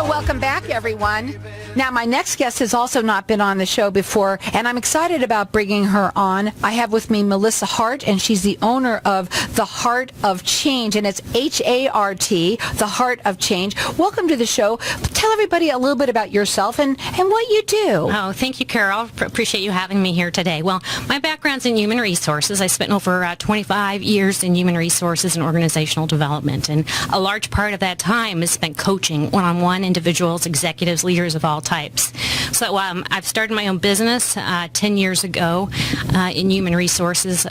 Welcome back, everyone. Now, my next guest has also not been on the show before, and I'm excited about bringing her on. I have with me Melissa Hart, and she's the owner of The Heart of Change, and it's H-A-R-T, The Heart of Change. Welcome to the show. Tell everybody a little bit about yourself and what you do. Oh, thank you, Carol. Appreciate you having me here today. Well, my background's in human resources. I spent over 25 years in human resources and organizational development, and a large part of that time is spent coaching one-on-one individuals, executives, leaders of all types. So I've started my own business 10 years ago in human resources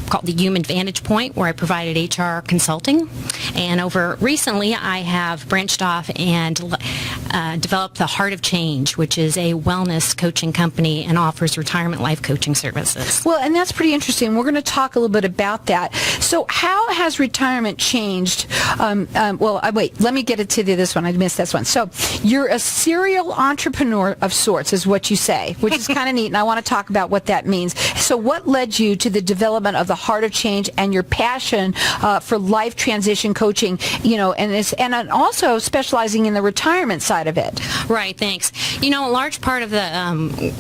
called the Human Vantage Point, where I provided HR consulting. And over recently, I have branched off and developed the Heart of Change, which is a wellness coaching company and offers retirement life coaching services. Well, and that's pretty interesting. We're going to talk a little bit about that. So how has retirement changed? Wait, let me get it to this one. I missed this one. So you're a serial entrepreneur of sorts, is what you say, which is kind of neat, and I want to talk about what that means. So what led you to the development of the Heart of Change and your passion for life transition coaching, and also specializing in the retirement side of it? Right, thanks. A large part of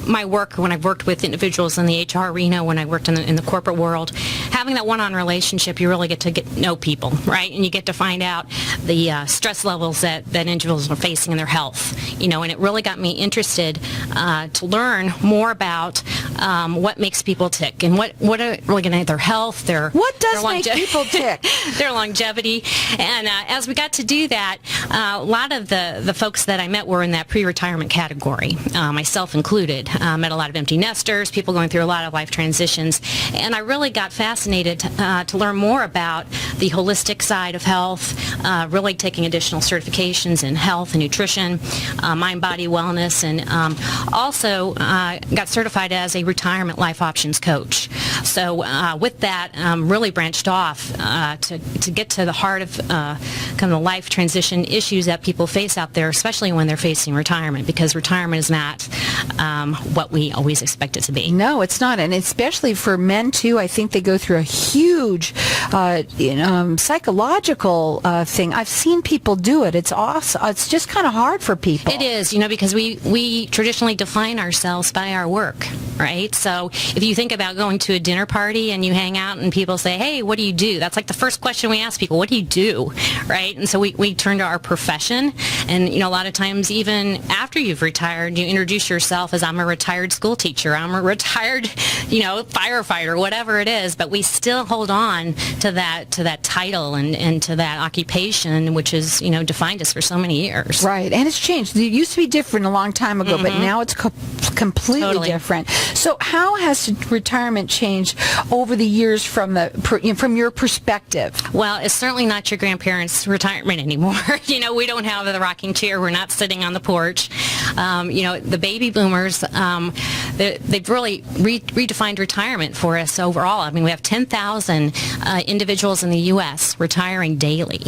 my work when I've worked with individuals in the HR arena, when I worked in the corporate world, having that one-on relationship, you really get to know people, right? And you get to find out the stress levels that individuals are facing in their health, and it really got me interested to learn more about what makes people tick and what are really going to their health, what does make people tick, their longevity. And as we got to do that, a lot of the folks that I met were in that pre-retirement category, myself included. Met a lot of empty nesters, people going through a lot of life transitions, and I really got fascinated to learn more about the holistic side of health, really taking additional certifications in health and nutrition, mind-body wellness, and also got certified as a retirement life options coach. So with that, really branched off to get to the heart of kind of the life transition issues that people face out there, especially when they're facing retirement, because retirement is not what we always expect it to be. No, it's not, and especially for men too. I think they go through a huge psychological thing. I've seen people do it. It's awesome. It's just kind of hard for people. It is, because we traditionally define ourselves by our work, right? So if you think about going to a dinner party and you hang out and people say, hey, what do you do? That's like the first question we ask people, what do you do, right? And so we turn to our profession, and a lot of times even after you've retired, you introduce yourself as, I'm a retired school teacher, I'm a retired firefighter, whatever it is, but we still hold on to that title and to that occupation, which is defined us for so many years. Right, and it's changed. It used to be different a long time ago, but now it's completely different. So how has retirement changed over the years from your perspective? Well, it's certainly not your grandparents' retirement anymore. We don't have the rocking chair. We're not sitting on the porch. The baby boomers, they've really redefined retirement for us overall. I mean, we have 10,000 individuals in the U.S. retiring daily.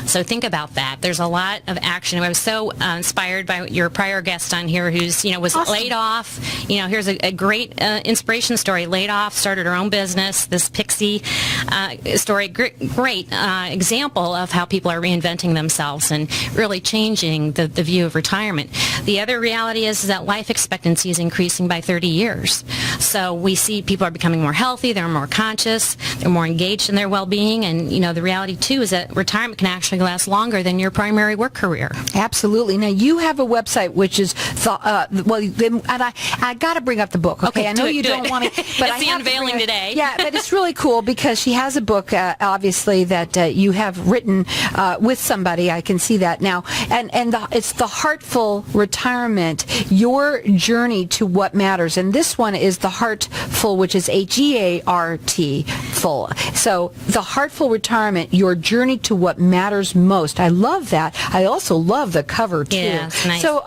So think about that. There's a lot of action. I was so inspired by your prior guest on here who's, was awesome. Laid off. Here's a great inspiration story. Laid off, started her own business, this Pixie story. Great example of how people are reinventing themselves and really changing the view of retirement. The other reality is that life expectancy is increasing by 30 years. So we see people are becoming more healthy, they're more conscious, they're more engaged in their well-being, and the reality too is that retirement can actually last longer than your primary work career. Absolutely. Now you have a website which is and I got to bring up the book. Okay, I know you don't want to, but it's the unveiling today. Yeah, but it's really cool because she has a book, obviously, that you have written with somebody. I can see that now, and it's the Heartful Retirement: Your Journey to What Matters, and this one is the Heartful, which is H-E-A-R-T full. So the Heartful Retirement: Your Journey to What Matters Most. I love that. I also love the cover too. Yeah, it's nice. So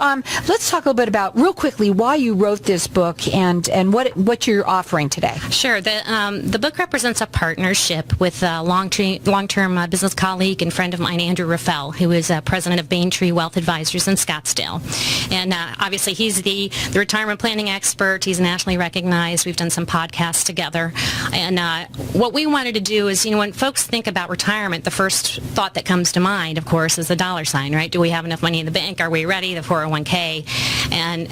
let's talk a little bit about real quickly why you wrote this book and what you're offering today. Sure. The book represents a partnership with a long-term business colleague and friend of mine, Andrew Raffel, who is president of Bain Tree Wealth Advisors in Scottsdale. And And obviously, he's the retirement planning expert. He's nationally recognized. We've done some podcasts together. And what we wanted to do is, when folks think about retirement, the first thought that comes to mind, of course, is the dollar sign, right? Do we have enough money in the bank? Are we ready? The 401k. And,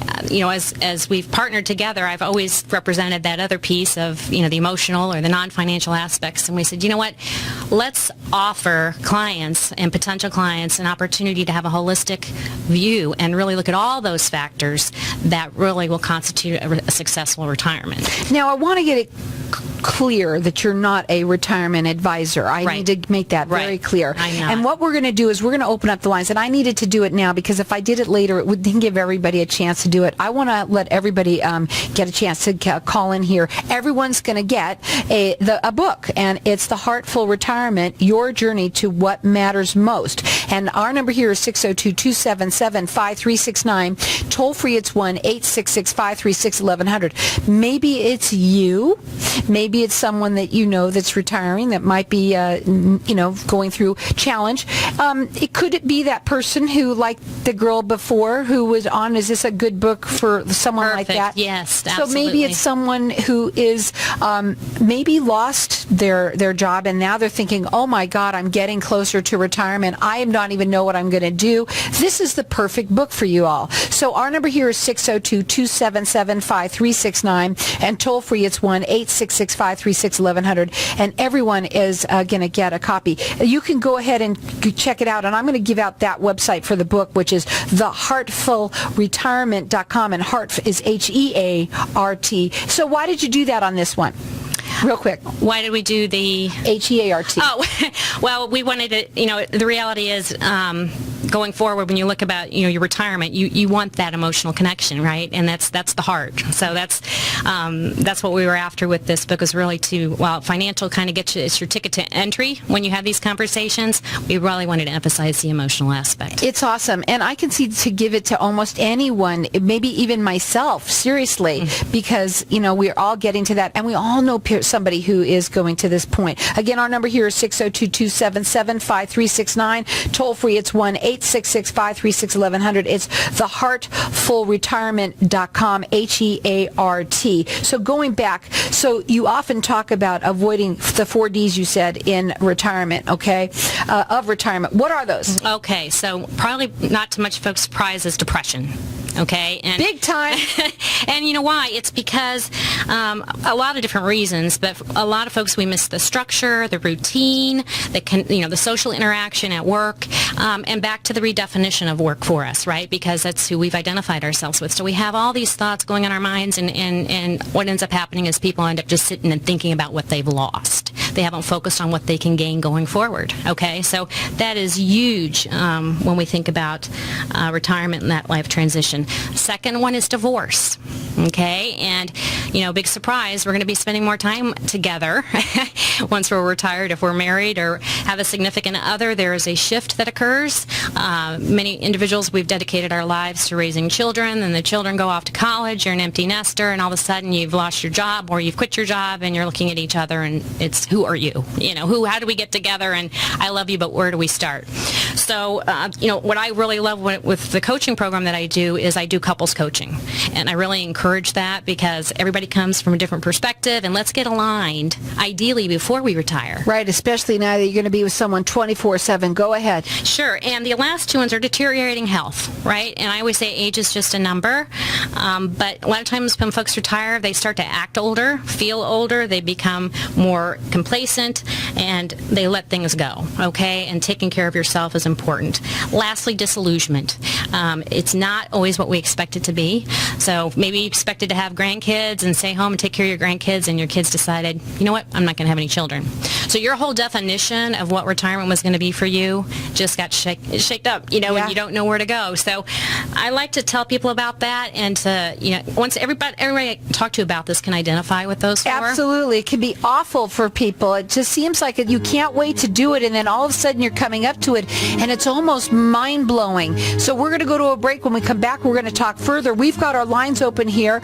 as we've partnered together, I've always represented that other piece of, the emotional or the non-financial aspects. And we said, you know what? Let's offer clients and potential clients an opportunity to have a holistic view and really look at all those factors that really will constitute a successful retirement. Now, I want to get it clear that you're not a retirement advisor. I Right. need to make that very Right. clear. I'm not. And what we're going to do is we're going to open up the lines, and I needed to do it now because if I did it later, it wouldn't give everybody a chance to do it. I want to let everybody get a chance to call in here. Everyone's going to get a book, and it's The Heartful Retirement, Your Journey to What Matters Most. And our number here is 602-277-5369. Toll free, it's 1-866-536-1100. Maybe it's you. Maybe it's someone that you know that's retiring that might be, going through challenge. Could it be that person who, like the girl before who was on, is this a good book for someone like Perfect. that? Yes, So maybe it's someone who is maybe lost their job and now they're thinking, oh my God, I'm getting closer to retirement. I don't even know what I'm going to do. This is the perfect book for you all. So our number here is 602-277-5369 and toll free it's 1-866-536-1100 and everyone is going to get a copy. You can go ahead and check it out, and I'm going to give out that website for the book, which is theheartfulretirement.com, and heart is Heart. So why did you do that on this one? Real quick. Why did we do the... Heart. Oh, well, we wanted to, the reality is going forward, when you look about, your retirement, you want that emotional connection, right? And that's the heart. So that's what we were after with this book, is really while financial kind of gets you, it's your ticket to entry when you have these conversations, we really wanted to emphasize the emotional aspect. It's awesome. And I can see to give it to almost anyone, maybe even myself, seriously, because, we're all getting to that. And we all know somebody who is going to this point. Again, our number here is 602-277-5369. Toll free, it's 1-866-536-1100. It's theheartfulretirement.com, Heart. So going back, so you often talk about avoiding the 4 Ds you said in retirement, okay, of retirement. What are those? Okay, so probably not too much folks' surprise is depression. Okay, and big time. And you know why? It's because a lot of different reasons, but a lot of folks, we miss the structure, the routine, the social interaction at work, and back to the redefinition of work for us, right? Because that's who we've identified ourselves with. So we have all these thoughts going on in our minds, and what ends up happening is people end up just sitting and thinking about what they've lost. They haven't focused on what they can gain going forward. Okay, so that is huge when we think about retirement and that life transition. Second one is divorce. Okay, and big surprise, we're going to be spending more time together once we're retired. If we're married or have a significant other, there is a shift that occurs. Many individuals, we've dedicated our lives to raising children, and the children go off to college. You're an empty nester, and all of a sudden you've lost your job or you've quit your job, and you're looking at each other, and it's, who are you? How do we get together? And I love you, but where do we start? So, what I really love with the coaching program that I do is I do couples coaching, and I really encourage that because everybody comes from a different perspective, and let's get aligned, ideally, before we retire. Right, especially now that you're going to be with someone 24/7. Go ahead. Sure, and the last two ones are deteriorating health, right? And I always say age is just a number, but a lot of times when folks retire, they start to act older, feel older, they become more complacent, and they let things go, okay? And taking care of yourself is important. Lastly, disillusionment. It's not always what we expect it to be. So maybe you expected to have grandkids and stay home and take care of your grandkids, and your kids decided, you know what, I'm not going to have any children. So your whole definition of what retirement was going to be for you just got shaked up, and you don't know where to go. So I like to tell people about that, and to, once everybody I talk to about this can identify with those four. Absolutely. It can be awful for people. It just seems like you can't wait to do it, and then all of a sudden you're coming up to it, and it's almost mind-blowing. So we're going to go to a break. When we come back, we're going to talk further. We've got our lines open here. here.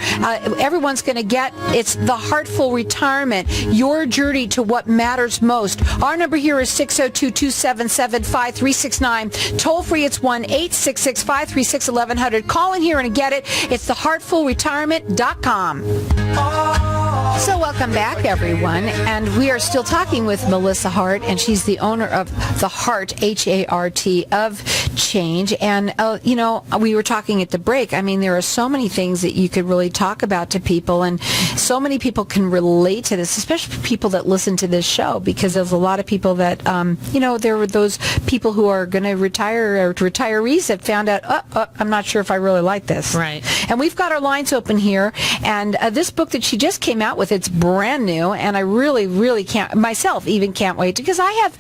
Everyone's going to get, it's the Heartful Retirement, your journey to what matters most. Our number here is 602-277-5369. Toll free, it's 1-866-536-1100. Call in here and get it. It's theheartfulretirement.com. So welcome back, everyone. And we are still talking with Melissa Hart, and she's the owner of the Hart, H-A-R-T, of Change. And, we were talking at the break. I mean, there are so many things that you could really talk about to people, and so many people can relate to this, especially people that listen to this show, because there's a lot of people that, there were those people who are going to retire, or retirees that found out, I'm not sure if I really like this. Right. And we've got our lines open here, and this book that she just came out with, it's brand new, and I really, really can't wait, because I have,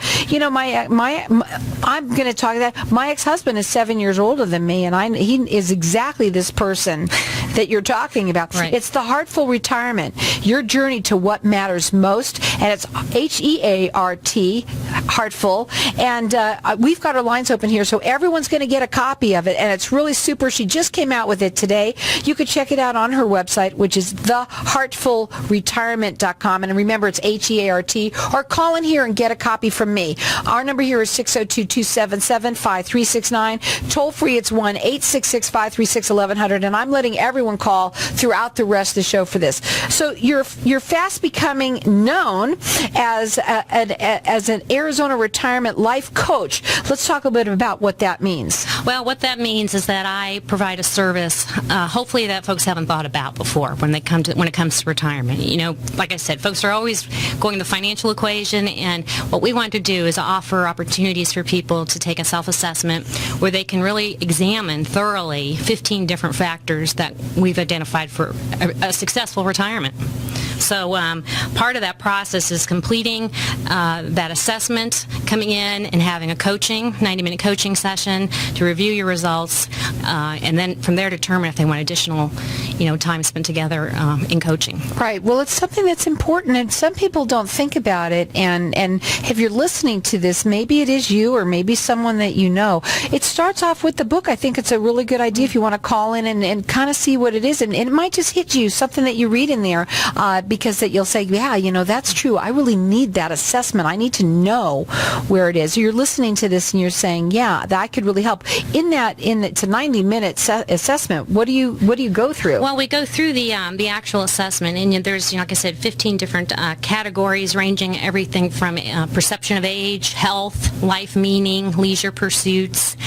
I'm going to talk that my ex-husband is 7 years older than me, and he is exactly this person that you're talking about. Right. It's the Heartful Retirement, your journey to what matters most, and it's H-E-A-R-T, Heartful, and we've got our lines open here, so everyone's going to get a copy of it, and it's really super. She just came out with it today. You could check it out on her website, which is theheartfulretirement.com, and remember, it's H-E-A-R-T, or call in here and get a copy from me. Our number here is 602-277-5369. Toll free, it's 1-866-536-1100, and I'm letting everyone call throughout the rest of the show for this. So you're fast becoming known as an Arizona retirement life coach. Let's talk a bit about what that means. Well, what that means is that I provide a service, hopefully that folks haven't thought about before when it comes to retirement. Like I said, folks are always going the financial equation, and what we want to do is offer opportunities for people to take a self-assessment where they can really examine thoroughly 15 different factors that we've identified for a successful retirement. So part of that process is completing that assessment, coming in and having a 90-minute coaching session to review your results, and then from there determine if they want additional time spent together in coaching. Right. Well, it's something that's important, and some people don't think about it. And if you're listening to this, maybe it is you or maybe someone that you know. It starts off with the book. I think it's a really good idea if you want to call in and kind of see what it is. And it might just hit you, something that you read in there, because that you'll say, yeah, that's true. I really need that assessment. I need to know where it is. You're listening to this and you're saying, yeah, that could really help. It's a 90-minute assessment. What do you go through? Well, we go through the actual assessment, and there's, like I said, 15 different categories ranging everything from perception of age, health, life meaning, leisure pursuits,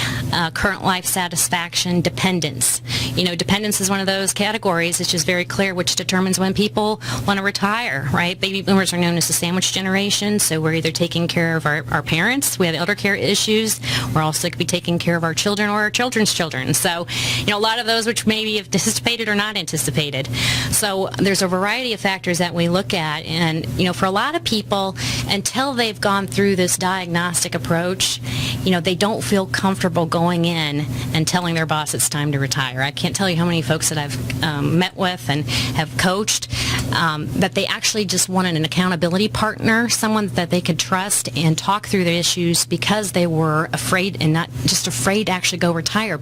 current life satisfaction, dependence. Dependence is one of those categories. It's just very clear which determines when people want to retire, right? Baby boomers are known as the sandwich generation, so we're either taking care of our parents, we have elder care issues, we're also could be taking care of our children or our children's children. So, a lot of those which maybe have anticipated or not anticipated. So there's a variety of factors that we look at, and, for a lot of people, until they've gone through this diagnostic approach, they don't feel comfortable going in and telling their boss it's time to retire. I can't tell you how many folks that I've met with and have coached that they actually just wanted an accountability partner, someone that they could trust and talk through their issues because they were afraid, and not just afraid to actually go retire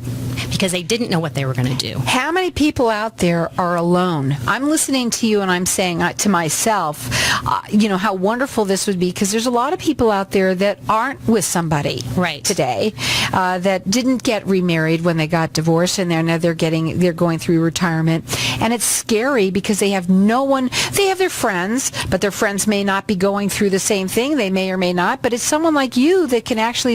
because they didn't know what they were going to do. How many people out there are alone? I'm listening to you and I'm saying to myself, how wonderful this would be, because there's a lot of people out there that aren't with somebody right today, that didn't get remarried when they got divorced, and they're going through retirement, and it's scary because they have no one. They have their friends, but their friends may not be going through the same thing. They may or may not, but it's someone like you that can actually,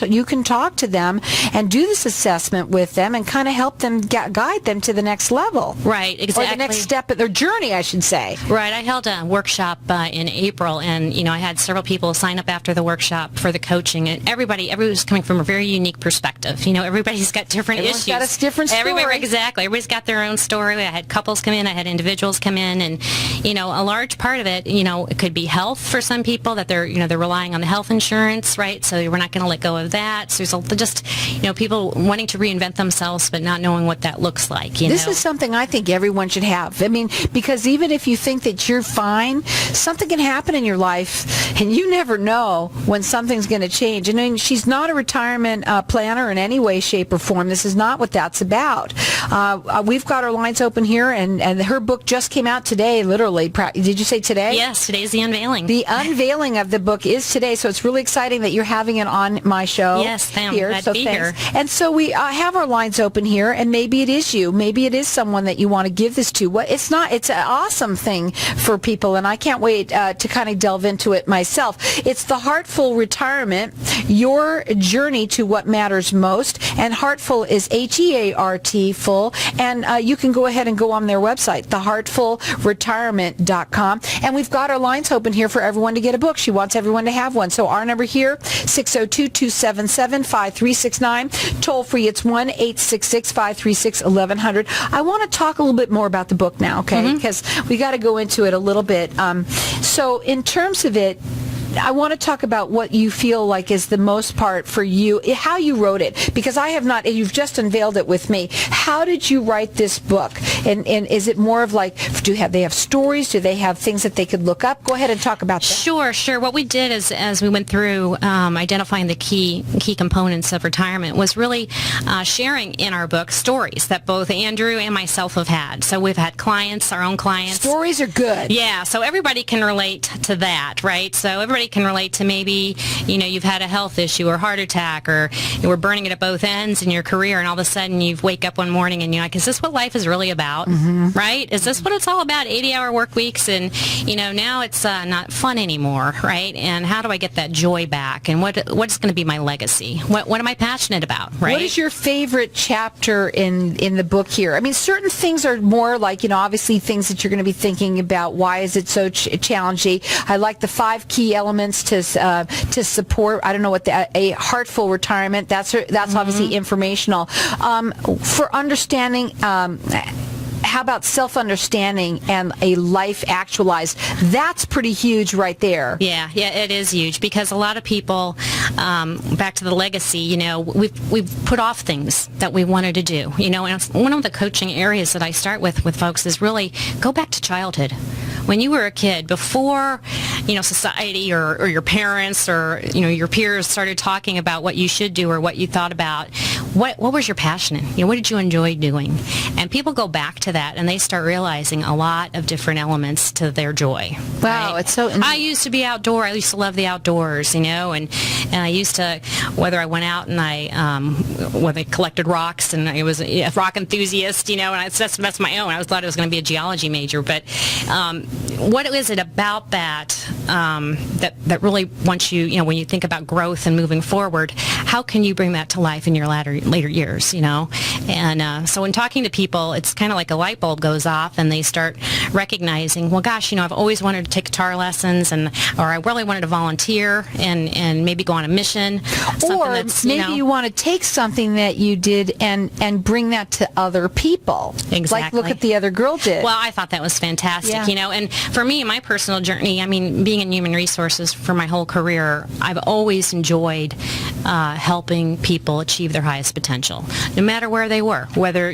you can talk to them and do this assessment with them and kind of help them guide them to the next level. Right, exactly. Or the next step of their journey, I should say. Right. I held a workshop in April, and, I had several people sign up after the workshop for the coaching, and everybody was coming from a very unique perspective. Everybody's got different issues. Everyone's got a different story. Exactly. Everybody's got their own story. I had couples come in, I had individuals come in, and a large part of it, it could be health for some people, that they're relying on the health insurance, right? So we're not going to let go of that. So there's just, people wanting to reinvent themselves but not knowing what that looks like. This is something I think everyone should have. I mean, because even if you think that you're fine, something can happen in your life, and you never know when something's going to change. I mean, she's not a retirement planner in any way, shape, or form. This is not what that's about. We've got our lines open here, and her book just came out today, literally. Did you say today? Yes, today's the unveiling. The unveiling of the book is today, so it's really exciting that you're having it on my show. Yes, I'm here. glad So to be thanks. here. And so we have our lines open here, and maybe it is you. Maybe it is someone that you want to give this to. It's not. It's an awesome thing for people, and I can't wait to kind of delve into it myself. It's The Heartful Retirement, Your Journey to What Matters Most, and Heartful is Heart full, and you can go ahead and go on their website, theheartfulretirement.com, and we've got our lines open here for everyone to get a book. She wants everyone to have one. So our number here, 602-277-5369. Toll free, it's 1-866-536-1100. I want to talk a little bit more about the book now, okay? Because we got to go into it a little bit. So in terms of it, I want to talk about what you feel like is the most part for you, how you wrote it, because I have not, you've just unveiled it with me. How did you write this book? And is it more of like, they have stories? Do they have things that they could look up? Go ahead and talk about that. Sure. What we did is, as we went through identifying the key components of retirement, was really sharing in our book stories that both Andrew and myself have had. So we've had clients, our own clients. Stories are good. Yeah, so everybody can relate to that, right? So everybody can relate to maybe, you've had a health issue or heart attack, or you were burning it at both ends in your career, and all of a sudden you wake up one morning and you're like, is this what life is really about, right? Is this what it's all about, 80-hour work weeks, and, now it's not fun anymore, right? And how do I get that joy back? And what's going to be my legacy? What am I passionate about, right? What is your favorite chapter in the book here? I mean, certain things are more like, obviously things that you're going to be thinking about. Why is it so challenging? I like the 5 key elements to support, I don't know what a heartful retirement. That's obviously informational. For understanding, how about self-understanding and a life actualized? That's pretty huge right there. Yeah, it is huge, because a lot of people, back to the legacy, we've put off things that we wanted to do, and one of the coaching areas that I start with folks is really go back to childhood. When you were a kid, before, society or your parents or, your peers started talking about what you should do or what you thought about, what was your passion in? What did you enjoy doing? And people go back to that, and they start realizing a lot of different elements to their joy. Wow, right? it's so interesting. I used to be outdoor. I used to love the outdoors, and I used to, whether I went out and I collected rocks, and I was a rock enthusiast, and that's my own. I always thought I was going to be a geology major, but what is it about that that really wants you, when you think about growth and moving forward, how can you bring that to life in your later years, And so when talking to people, it's kind of like a light bulb goes off, and they start recognizing, well, gosh, I've always wanted to take guitar lessons, or I really wanted to volunteer and maybe go on a mission. Or maybe you want to take something that you did and bring that to other people. Exactly. Like look at the other girl did. Well, I thought that was fantastic, Yeah. And for me, my personal journey, being in human resources for my whole career, I've always enjoyed helping people achieve their highest potential, no matter where they were, whether,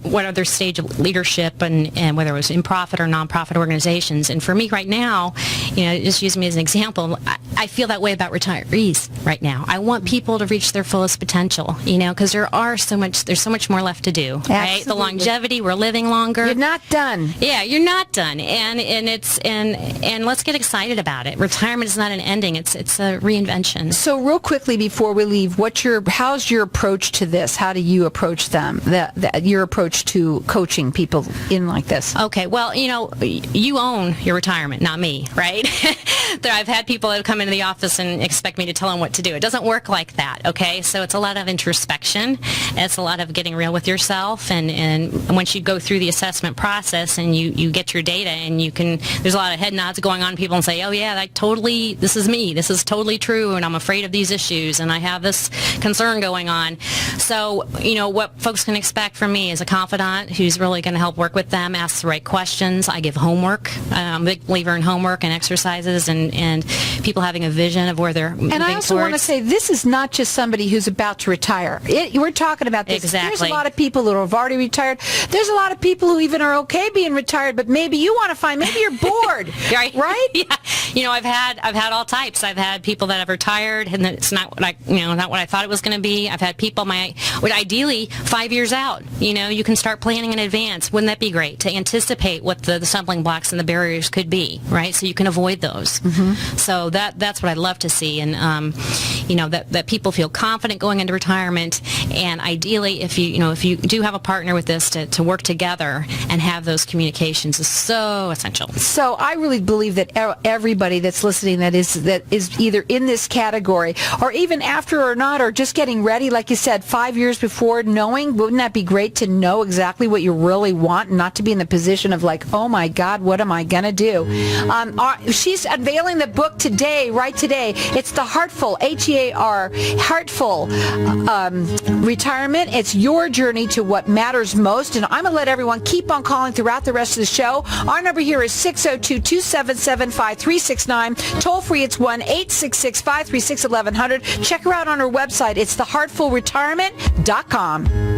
what other stage of leadership, and whether it was in profit or nonprofit organizations. And for me right now, just use me as an example, I feel that way about retirees right now. I want people to reach their fullest potential, because there's so much more left to do, right? The longevity, we're living longer. You're not done. Yeah, you're not done, and let's get excited about it. Retirement is not an ending; it's a reinvention. So, real quickly before we leave, how's your approach to this? How do you approach them? Your approach to coaching people in like this? Okay, well, you own your retirement, not me, right? I've had people that come into the office and expect me to tell them what to do. It doesn't work like that, okay? So it's a lot of introspection. It's a lot of getting real with yourself. And once you go through the assessment process and you get your data and there's a lot of head nods going on. People and say, oh yeah, this is me. This is totally true. And I'm afraid of these issues. And I have this concern going on. So, what folks can expect from me is a confidant who's really going to help work with them, ask the right questions. I give homework. I'm a big believer in homework and exercises and people having a vision of where they're moving towards. And I also want to say, this is not just somebody who's about to retire. We're talking about this. Exactly. There's a lot of people who have already retired. There's a lot of people who even are okay being retired, but maybe you want to find, maybe you're bored, right? Yeah. I've had all types. I've had people that have retired and it's not what I thought it was going to be. I've had people ideally 5 years out. You can start planning in advance. Wouldn't that be great to anticipate what the stumbling blocks and the barriers could be, right? So you can avoid those. Mm-hmm. So that's what I'd love to see, and that people feel confident going into retirement. And ideally, if you do have a partner with this, to work together and have those communications is so essential. So I really believe that everybody that's listening that is either in this category or even after or not, or just getting ready, like you said, 5 years before, wouldn't that be great to know exactly what you really want and not to be in the position of like, oh my God, what am I going to do? She's unveiling the book today, right today. It's the Heartful, H-E-A-R, Heartful Retirement. It's your journey to what matters most. And I'm going to let everyone keep on calling throughout the rest of the show. Our number here is 602-277-5369. Toll free, it's 1-866-536-1100. Check her out on her website. It's theheartfulretirement.com.